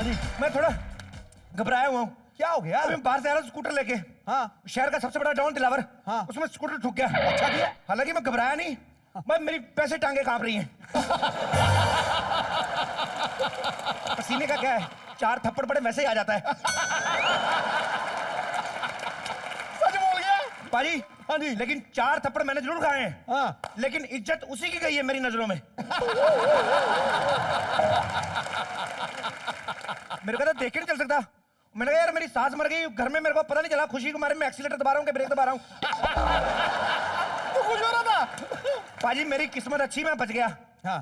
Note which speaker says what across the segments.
Speaker 1: जी मैं थोड़ा घबराया हुआ हूँ।
Speaker 2: क्या हो गया?
Speaker 1: अभी बाहर से आ रहा स्कूटर लेके।
Speaker 2: हाँ
Speaker 1: शहर का सबसे बड़ा डाउन दिलावर।
Speaker 2: हाँ
Speaker 1: उसमें स्कूटर ठुक गया।
Speaker 2: अच्छा किया।
Speaker 1: हालांकि मैं घबराया नहीं, मैं मेरी पैसे टांगे कांप रही हैं। पसीने का क्या है, 4 थप्पड़ पड़े वैसे ही आ जाता है।
Speaker 2: सच बोल गया
Speaker 1: पाजी।
Speaker 2: हाँ जी।
Speaker 1: लेकिन 4 थप्पड़ मैंने जरूर खाए हैं।
Speaker 2: हाँ
Speaker 1: लेकिन इज्जत उसी की गई है मेरी नजरों में। मेरे को तो देख के नहीं चल सकता। मैंने कहा यार मेरी सास मर गई घर में, मेरे को पता नहीं चला, खुशी के मारे में एक्सीलेटर दबा रहा हूँ कि ब्रेक दबा रहा हूँ।
Speaker 2: तू खुश हो रहा था?
Speaker 1: पाजी मेरी किस्मत अच्छी, मैं बच गया।
Speaker 2: हाँ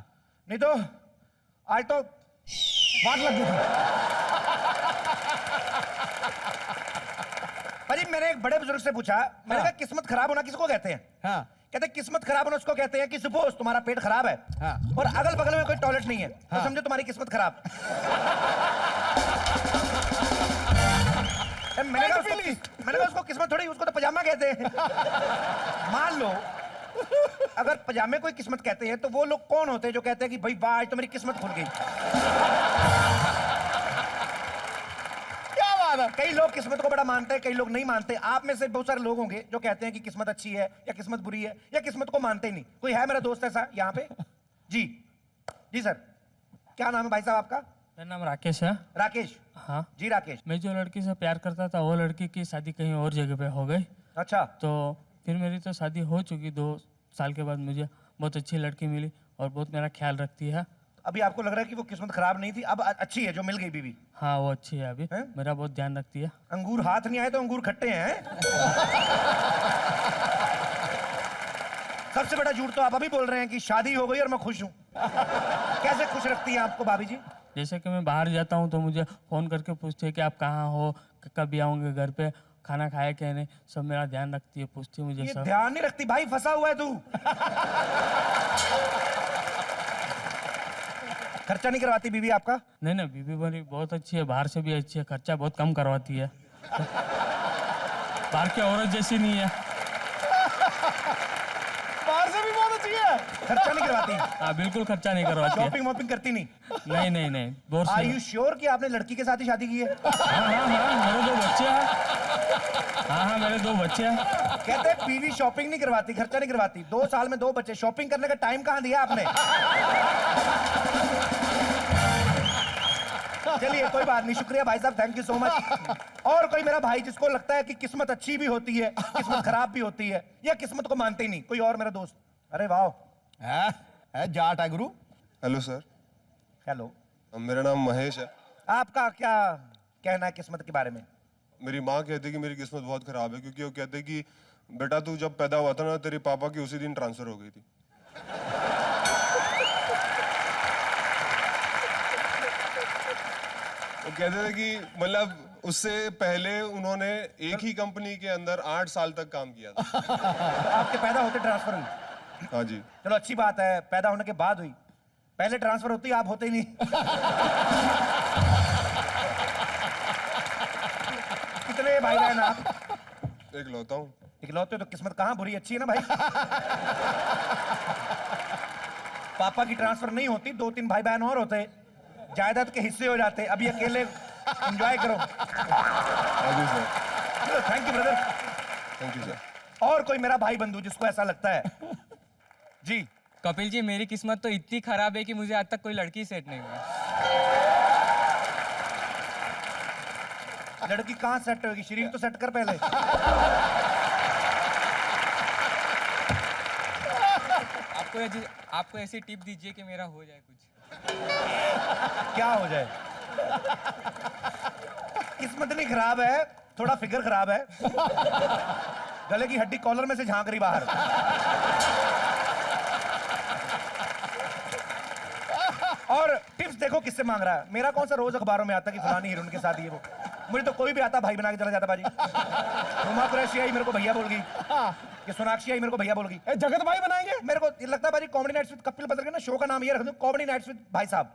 Speaker 1: नहीं तो आज तो
Speaker 2: वाट लग गई थी।
Speaker 1: पाजी मैंने एक बड़े बुजुर्ग से पूछा, मैंने कहा किस्मत खराब होना किसको कहते हैं?
Speaker 2: हाँ
Speaker 1: कहते किस्मत खराब होना उसको कहते हैं कि सपोज तुम्हारा पेट खराब है
Speaker 2: हाँ।
Speaker 1: और अगल बगल में कोई टॉयलेट नहीं है, तो
Speaker 2: हाँ।
Speaker 1: समझो तुम्हारी किस्मत खराब। मैंने कहा उसको किस्मत थोड़ी, उसको तो पजामा कहते हैं। मान लो अगर पजामे को किस्मत कहते हैं तो वो लोग कौन होते हैं जो कहते हैं कि भाई वाह आज तो मेरी किस्मत खुल गई?
Speaker 2: क्या बात है?
Speaker 1: कई लोग किस्मत को बड़ा मानते हैं, कई लोग नहीं मानते। आप में से बहुत सारे लोग होंगे जो कहते हैं कि किस्मत अच्छी है या किस्मत बुरी है या किस्मत को मानते ही नहीं। कोई है मेरा दोस्त ऐसा यहाँ पे? जी जी सर, क्या नाम है भाई साहब आपका?
Speaker 3: मेरा नाम राकेश है।
Speaker 1: राकेश?
Speaker 3: हाँ
Speaker 1: जी राकेश।
Speaker 3: मैं जो लड़की से प्यार करता था वो लड़की की शादी कहीं और जगह पे हो गई।
Speaker 1: अच्छा।
Speaker 3: तो फिर मेरी तो शादी हो चुकी, 2 साल के बाद मुझे बहुत अच्छी लड़की मिली और बहुत मेरा ख्याल रखती है।
Speaker 1: अभी आपको लग रहा है कि वो किस्मत खराब नहीं थी, अब अच्छी है जो मिल गई बीवी?
Speaker 3: हाँ वो अच्छी है, अभी
Speaker 1: हैं?
Speaker 3: मेरा बहुत ध्यान रखती है।
Speaker 1: अंगूर हाथ नहीं आए तो अंगूर खट्टे हैं। सबसे बड़ा झूठ तो आप अभी बोल रहे हैं कि शादी हो गई और मैं खुश हूं। कैसे खुश रखती है आपको भाभी जी?
Speaker 3: जैसे कि मैं बाहर जाता हूँ तो मुझे फ़ोन करके पूछती है कि आप कहाँ हो, कभी आऊँगे घर पे, खाना खाया क्या नहीं, सब मेरा ध्यान रखती है, पूछती है मुझे
Speaker 1: ये
Speaker 3: सब।
Speaker 1: ध्यान नहीं रखती भाई, फंसा हुआ है तू। खर्चा नहीं करवाती बीवी आपका?
Speaker 3: नहीं नहीं, बीबी मेरी बहुत अच्छी है, बाहर से भी अच्छी है, खर्चा बहुत कम करवाती है। बाहर की औरत जैसी नहीं है।
Speaker 2: बाहर से भी बहुत अच्छी है।
Speaker 1: खर्चा नहीं करवाती?
Speaker 3: हाँ बिल्कुल खर्चा नहीं करवाती है।
Speaker 1: शॉपिंग वॉपिंग करती नहीं?
Speaker 3: नहीं नहीं नहीं, बोर
Speaker 1: आर
Speaker 3: से।
Speaker 1: यू श्योर कि आपने लड़की के साथ ही शादी की है?
Speaker 3: हाँ हाँ हाँ, मेरे 2 बच्चे हैं। हाँ हाँ मेरे 2 बच्चे हैं।
Speaker 1: कहते हैं बीवी शॉपिंग नहीं करवाती, खर्चा नहीं करवाती। 2 साल में 2 बच्चे, शॉपिंग करने का टाइम कहाँ दिया आपने? चलिए कोई बात नहीं, शुक्रिया भाई साहब, थैंक यू सो मच। और कोई मेरा भाई जिसको लगता है कि किस्मत अच्छी भी होती है, किस्मत खराब भी होती है, या किस्मत को मानते ही नहीं? कोई और मेरा दोस्त? अरे वाह।
Speaker 2: है जाट है गुरु।
Speaker 4: Hello sir.
Speaker 1: हेलो।
Speaker 4: मेरा नाम महेश है।
Speaker 1: आपका क्या कहना है किस्मत के बारे में?
Speaker 4: मेरी माँ कहती है कि मेरी किस्मत बहुत खराब है, क्योंकि वो कहते हैं कि बेटा तू जब पैदा हुआ था ना, तेरे पापा की उसी दिन ट्रांसफर हो गई थी। वो कहते थे कि मतलब उससे पहले उन्होंने एक ही कंपनी के अंदर 8 साल तक काम किया था।
Speaker 1: आपके पैदा होते ट्रांसफर हुई?
Speaker 4: हाँ जी।
Speaker 1: चलो अच्छी बात है, पैदा होने के बाद हुई। पहले ट्रांसफर होती, आप होते ही नहीं। कितने भाई बहन आप?
Speaker 4: इकलौता हूँ।
Speaker 1: इकलौते? तो किस्मत कहाँ बुरी, अच्छी है ना भाई। पापा की ट्रांसफर नहीं होती, 2-3 भाई बहन और होते, जायदाद के हिस्से हो जाते। अभी अकेले एंजॉय करो।
Speaker 4: हाँ जी sir.
Speaker 1: Thank you brother.
Speaker 4: Thank you sir.
Speaker 1: और कोई मेरा भाई बंधु जिसको ऐसा लगता है? जी।
Speaker 5: कपिल जी, मेरी किस्मत तो इतनी खराब है कि मुझे आज तक कोई लड़की सेट नहीं हुई।
Speaker 1: लड़की कहाँ सेट होगी? शरीर तो सेट कर पहले।
Speaker 5: आपको ऐसी टिप दीजिए कि मेरा हो जाए कुछ।
Speaker 1: क्या हो जाए? किस्मत नहीं खराब है, थोड़ा फिगर खराब है। गले की हड्डी कॉलर में से झांक रही बाहर। और टिप्स देखो किससे मांग रहा है। मेरा कौन सा रोज अखबारों में आता कि फलानी हीरोइन के साथ ये वो। मुझे तो कोई भी आता भाई बना के चला जाता बाजी। रुमा कुरैशी आई मेरे को भैया बोल गई, ये सोनाक्षी आई मेरे को भैया बोल गई।
Speaker 2: जगत भाई बनाएंगे?
Speaker 1: मेरे को ये लगता है बाजी कॉमेडी नाइट्स विद कपिल बदल के ना शो का नाम ये रख दूं, कॉमेडी नाइट्स विद भाई साहब।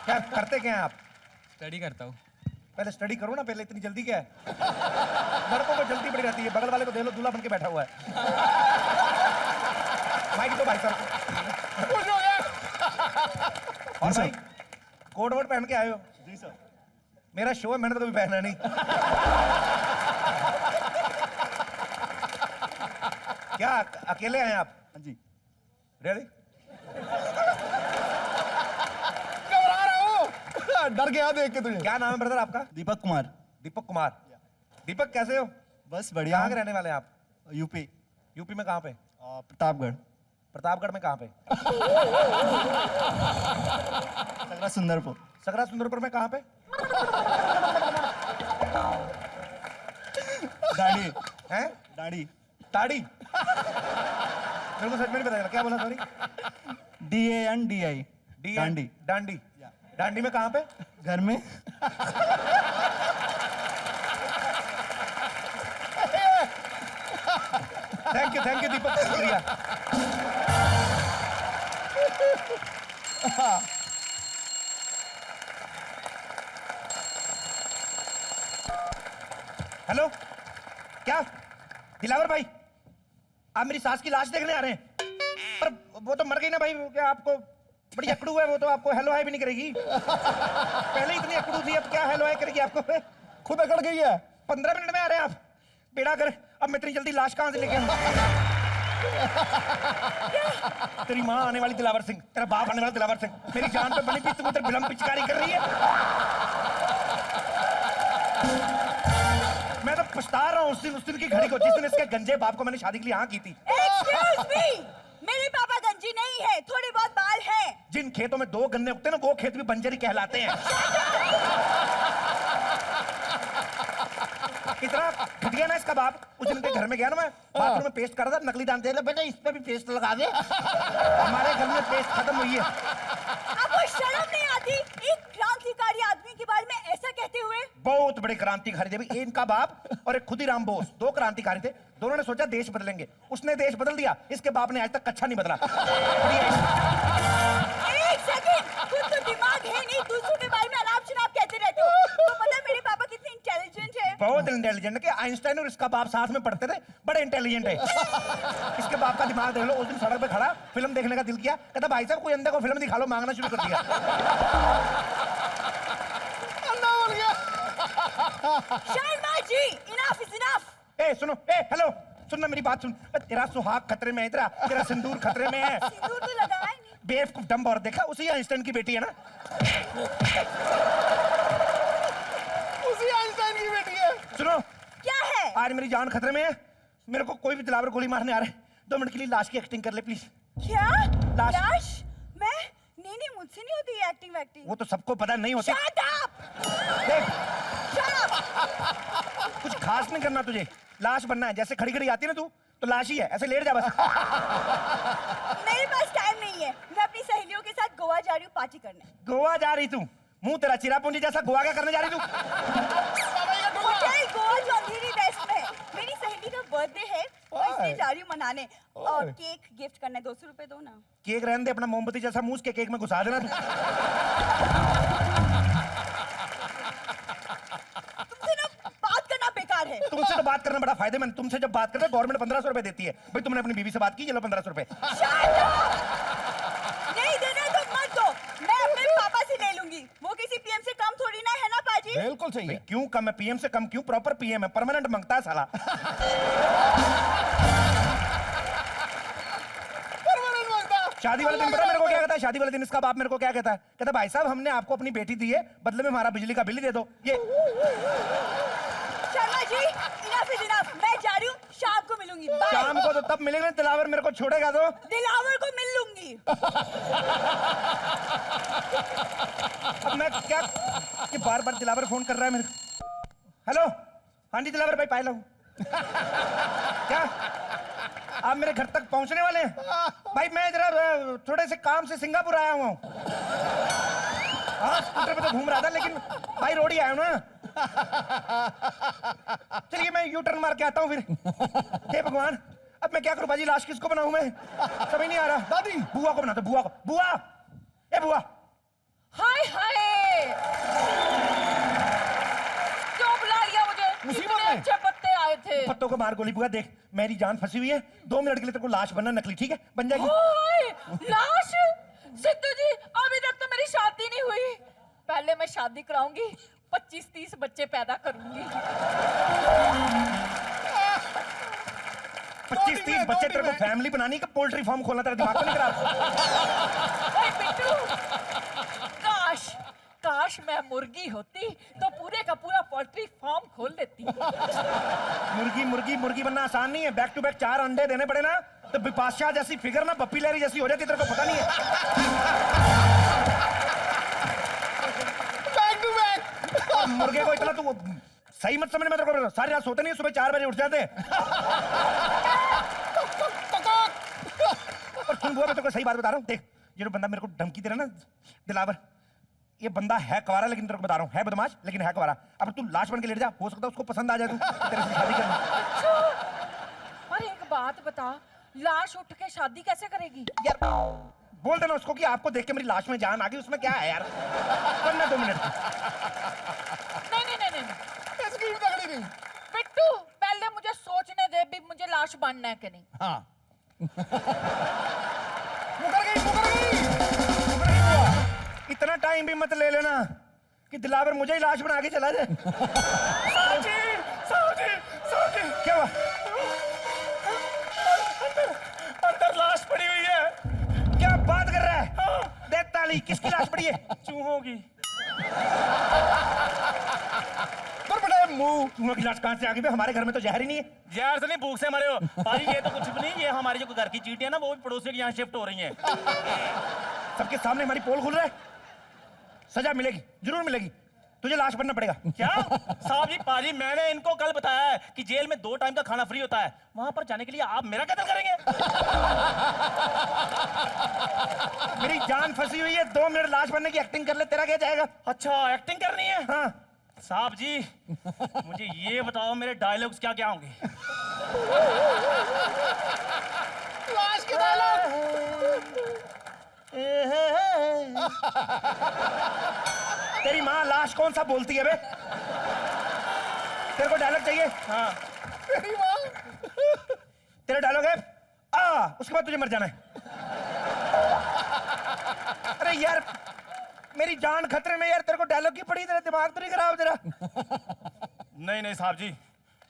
Speaker 1: क्या करते क्या हैं आप?
Speaker 5: स्टडी करता हूँ।
Speaker 1: पहले स्टडी करो ना, पहले इतनी जल्दी क्या है? लड़कों को जल्दी बड़ी रहती है। बगल वाले को देख लो, दूल्हा बन के बैठा हुआ है। माइक तो भाई साहब।
Speaker 2: खुश हो गया।
Speaker 1: और भाई कोट वोट पहन के आए हो?
Speaker 2: जी सर।
Speaker 1: मेरा शो है, मैंने तो कभी पहना नहीं। क्या अकेले आए आप?
Speaker 2: हाँ जी।
Speaker 1: रियली?
Speaker 2: घबरा रहा हूँ। डर गया देख के तुझे।
Speaker 1: क्या नाम है ब्रदर आपका?
Speaker 2: दीपक कुमार।
Speaker 1: दीपक कुमार। दीपक कैसे हो?
Speaker 2: बस बढ़िया।
Speaker 1: कहाँ के रहने वाले हैं आप?
Speaker 2: यूपी।
Speaker 1: यूपी में कहाँ पे?
Speaker 2: प्रतापगढ़।
Speaker 1: प्रतापगढ़ में कहाँ पे?
Speaker 2: सकरा सुंदरपुर।
Speaker 1: सकरा सुंदरपुर में कहाँ पे?
Speaker 2: दाढ़ी।
Speaker 1: हैं?
Speaker 2: दाढ़ी।
Speaker 1: ताड़ी? मेरे को सच में नहीं पता चला, क्या बोला? सॉरी।
Speaker 2: DANDI।
Speaker 1: डांडी। डांडी। डांडी में कहाँ पे?
Speaker 2: घर में।
Speaker 1: थैंक यू दीपक, शुक्रिया। हेलो, क्या दिलावर भाई, आप मेरी सास की लाश देखने आ रहे हैं? पर वो तो मर गई ना भाई, क्या आपको बड़ी अकड़ू है वो तो, आपको हेलो हाय भी नहीं करेगी। पहले इतनी अकड़ू थी, अब क्या हेलो हाय करेगी आपको?
Speaker 2: खुद अकड़ गई है।
Speaker 1: 15 मिनट में आ रहे हैं आप? बेड़ा कर, अब मैं इतनी जल्दी लाश कहां से लेके आऊं? तेरी माँ आने वाली दिलावर सिंह, तेरा बाप आने वाला दिलावर सिंह, मेरी जान पे बनी पी, तू उधर बिलम पिचकारी कर रही है। मैं तो पछता रहा हूँ उस दिन की घड़ी को, जिस दिन इसके गंजे बाप को मैंने शादी के लिए हाँ की थी।
Speaker 6: Excuse me, मेरे पापा गंजी नहीं है, थोड़े बहुत बाल हैं।
Speaker 1: जिन खेतों में 2 गन्ने उगते हैं ना, वो खेत भी बंजरी कहलाते हैं। इतना घटिया ना इसका बाप। उस दिन के घर में गया ना मैं, बाथरूम में पेस्ट कर रहा था, नकली दांत दे रहा, बेटा इस पे भी पेस्ट लगा दे। हमारे घर में पेस्ट खत्म हुई है।
Speaker 6: आपको शर्म नहीं आती एक क्रांतिकारी आदमी के बारे में ऐसा कहते हुए?
Speaker 1: बहुत बड़े क्रांतिकारी थे भाई, इनका बाप और एक खुदीराम बोस, 2 क्रांतिकारी थे। दोनों ने सोचा देश बदलेंगे, उसने देश बदल दिया, इसके बाप ने आज तक कच्छा नहीं बदला।
Speaker 6: एक सेकंड, खुद तो दिमाग है नहीं, दूसरों के बारे में अनाप शनाप कहते रहते हो। तो पता है मेरे पापा कितने इंटेलिजेंट है?
Speaker 1: बहुत इंटेलिजेंट है, आइंस्टाइन और इसका बाप साथ में पढ़ते थे, बड़े इंटेलिजेंट है। इसके बाप का दिमाग देख लो, उस दिन सड़क पे खड़ा, फिल्म देखने का दिल किया, कहता भाई साहब कोई अंदर को फिल्म दिखा लो, मांगना शुरू कर दिया।
Speaker 6: Sharma ji, enough is enough.
Speaker 1: ए सुनो, ए हेलो, सुनना मेरी बात सुन। तेरा सुहाग खतरे में है, तेरा सिंदूर खतरे में है।
Speaker 6: सिंदूर तो लगाया नहीं।
Speaker 1: बेवकूफ डम्ब, और देखा उसी आइंस्टाइन की बेटी है ना।
Speaker 2: उसी आइंस्टाइन की बेटी है।
Speaker 1: सुनो,
Speaker 6: क्या है?
Speaker 1: आज मेरी जान खतरे में है, मेरे को कोई भी दिलावर गोली मारने आ रहा है, 2 मिनट के लिए लाश की एक्टिंग कर ले प्लीज।
Speaker 6: क्या?
Speaker 1: लाश।
Speaker 6: लाश? मैं? नहीं, मुझसे नहीं होती ये एक्टिंग वैक्टिंग।
Speaker 1: वो तो सबको पता नहीं होती।
Speaker 6: Shut up!
Speaker 1: देख,
Speaker 6: Shut up!
Speaker 1: कुछ खास नहीं करना तुझे, लाश बनना है। जैसे खड़ी खड़ी आती है ना तू, तो लाश ही है, ऐसे लेट जा बस।
Speaker 6: मेरे पास टाइम नहीं है, मैं अपनी सहेलियों के साथ गोवा जा रही हूँ पार्टी करने।
Speaker 1: गोवा जा रही तू? मुंह तेरा चिरापुंजी जैसा, गोवा क्या करने जा रही तू?
Speaker 6: होटल गोवा जो अंधेरी वेस्ट में है। मेरी सहेली का बर्थडे है, तो इसलिए जा रही हूँ मनाने। और केक गिफ्ट करना है, 200 रुपए दो ना।
Speaker 1: केक रहने दे, अपना मोमबत्ती जैसा मुंह के केक में घुसा देना तू।
Speaker 6: तुमसे ना बात करना बेकार है।
Speaker 1: तुमसे तो बात करना बड़ा फायदेमंद। तुमसे जब बात करते गवर्नमेंट 1500 रुपए देती है। भाई तुमने अपनी बीवी से बात की, ये लो 1500 रुपए।
Speaker 6: Shut up! नहीं देना तो मत दो, मैं अपने पापा से ले लूंगी। वो किसी पीएम से कम थोड़ी ना है ना पाजी?
Speaker 2: बिल्कुल सही
Speaker 1: भाई
Speaker 2: है।
Speaker 1: क्यों कम है? पीएम से कम क्यों? प्रॉपर पीएम है, परमानेंट मांगता है साला।
Speaker 2: परमानेंट मांगता।
Speaker 1: शादी वाले दिन पता मेरे को क्या कहता है? शादी वाले दिन इसका बाप मेरे को क्या कहता है? कहता भाई साहब हमने आपको अपनी बेटी दी है, बदले में हमारा बिजली का बिल ही दे दो। ये
Speaker 6: Sharma ji, enough is enough. मैं जा रही हूँ, शाम को मिलूंगी। बाय।
Speaker 1: शाम को तो तब मिलेंगे, दिलावर मेरे को छोड़ेगा तो।
Speaker 6: दिलावर को मिल लूंगी।
Speaker 1: अब मैं क्या कि बार बार दिलावर फोन कर रहा है मेरे को। हेलो, हाँ जी दिलावर भाई, पायला हूँ। क्या आप मेरे घर तक पहुंचने वाले हैं? भाई मैं जरा थोड़े से काम से सिंगापुर आया हुआ हूँ। हाँ स्कूटर पे तो घूम रहा था, लेकिन भाई रोड ही आया हूँ ना। चलिए मैं यू टर्न मार के आता हूँ फिर। हे भगवान, अब मैं क्या करूँ बाजी? लाश किसको बनाऊं मैं? समझ नहीं आ रहा।
Speaker 2: दादी।
Speaker 1: बुआ को बनाता, बुआ को। बुआ, ए बुआ।
Speaker 7: हाय हाय, क्यों बुला लिया मुझे?
Speaker 2: मुसीबत
Speaker 7: कितने
Speaker 2: में।
Speaker 7: अच्छे पत्ते आए थे।
Speaker 1: पत्तों को मार गोली। बुआ देख, मेरी जान फंसी हुई है, 2 मिनट के लिए तेरे को लाश बनना नकली, ठीक है? बन जाएगी।
Speaker 7: ओए, लाश सिद्धू जी अभी तक तो मेरी शादी नहीं हुई। पहले मैं शादी कराऊंगी, 25-30 बच्चे पैदा करूंगी।
Speaker 1: 25-30 बच्चे तेरे को फैमिली बनानी का पोल्ट्री फार्म खोलना तेरा दिमाग तो नहीं खराब?
Speaker 7: ओए बिट्टू, काश काश मैं मुर्गी होती तो पूरे का पूरा पोल्ट्री फार्म खोल देती।
Speaker 1: मुर्गी बनना आसान नहीं है। बैक टू बैक 4 अंडे देने पड़े ना तो बिपाशा जैसी फिगर ना पप्पी लहरी जैसी हो जाती, तेरे को पता नहीं है?
Speaker 2: Back to back.
Speaker 1: और मुर्गे को इतना तू सही मत समझ में, तेरे को सारी रात सोते नहीं, सुबह 4 बजे उठ जाते हैं। और सुन बुआ, मैं तेरे को सही बात बता रहा हूँ, देख ये जो बंदा मेरे को धमकी दे रहा है ना दिलावर, ये बंदा है कुंवारा, लेकिन तेरे को बता रहा हूँ है बदमाश लेकिन है कुंवारा। अब तू लाश बन के लेट जा, हो सकता है उसको पसंद आ जाए तू, तेरे से शादी करना।
Speaker 7: और एक बात बता, लाश उठ के शादी कैसे करेगी?
Speaker 1: यार बोल देना उसको कि आपको देख के मेरी लाश में जान आ गई, उसमें क्या है यार। करना 2 मिनट।
Speaker 7: नहीं।
Speaker 2: स्कीम तगड़ी नहीं।
Speaker 7: बिट्टू पहले मुझे सोचने दे भी मुझे लाश बनना है कि नहीं।
Speaker 2: हाँ।
Speaker 1: मुकर गई बुआ। इतना टाइम भी मत ले लेना कि दिलावर मुझे ही लाश बना के चला जाए। साहब जी क्या हुआ?
Speaker 8: अंदर लाश पड़ी हुई है।
Speaker 1: क्या बात कर रहा है? देख ताली, किसकी लाश पड़ी है?
Speaker 8: चूहों की।
Speaker 1: मुंह चूहों की लाश कहां से आ गई बे? हमारे घर में तो जहर ही नहीं है।
Speaker 8: जहर से नहीं, भूख से मरे हो पाजी। ये तो कुछ भी नहीं, ये हमारी जो घर की चींटियां ना वो भी पड़ोसियों के यहाँ शिफ्ट हो रही हैं।
Speaker 1: सबके सामने हमारी पोल खुल रहा है। सजा मिलेगी, जरूर मिलेगी, तुझे लाश बनना पड़ेगा।
Speaker 8: क्या साहब जी? पाजी मैंने इनको कल बताया है कि जेल में 2 टाइम का खाना फ्री होता है, वहां पर जाने के लिए आप मेरा कत्ल करेंगे?
Speaker 1: मेरी जान फंसी हुई है, 2 मिनट लाश बनने की एक्टिंग कर ले, तेरा क्या जाएगा?
Speaker 8: अच्छा एक्टिंग करनी है?
Speaker 1: हाँ
Speaker 8: साहब जी मुझे ये बताओ मेरे डायलॉग्स क्या क्या होंगे?
Speaker 2: लाश के डायलॉग।
Speaker 1: तेरी माँ लाश कौन सा बोलती है बे? तेरे को डायलॉग चाहिए?
Speaker 8: हाँ
Speaker 2: तेरी माँ।
Speaker 1: तेरा डायलॉग है उसके बाद तुझे मर जाना है। अरे यार मेरी जान खतरे में यार, तेरे को डायलॉग की पड़ी, तेरा दिमाग तो नहीं खराब तेरा?
Speaker 8: नहीं साहब जी,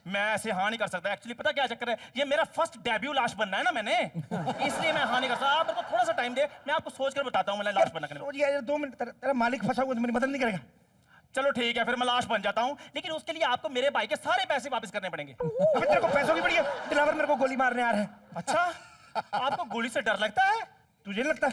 Speaker 8: मैं ऐसे हाँ नहीं कर सकता। एक्चुअली पता क्या चक्कर है, ये मेरा फर्स्ट डेब्यू लाश बनना है ना मैंने, इसलिए मैं हाँ नहीं कर सकता। आप मेरे को थोड़ा सा टाइम दे, मैं आपको सोच कर बताता हूँ मैं लाश बनना करने।
Speaker 1: सोच यार 2 मिनट, तेरा मालिक फंसा हुआ तो मेरी मदद नहीं करेगा?
Speaker 8: चलो ठीक है, फिर मैं लाश बन जाता हूँ, लेकिन उसके लिए आपको मेरे भाई के सारे पैसे वापस करने पड़ेंगे।
Speaker 1: अबे तेरे को पैसों की पड़ी है? दिलावर मेरे को गोली मारने आ रहा है।
Speaker 8: अच्छा आपको गोली से डर लगता है?
Speaker 1: तुझे नहीं लगता?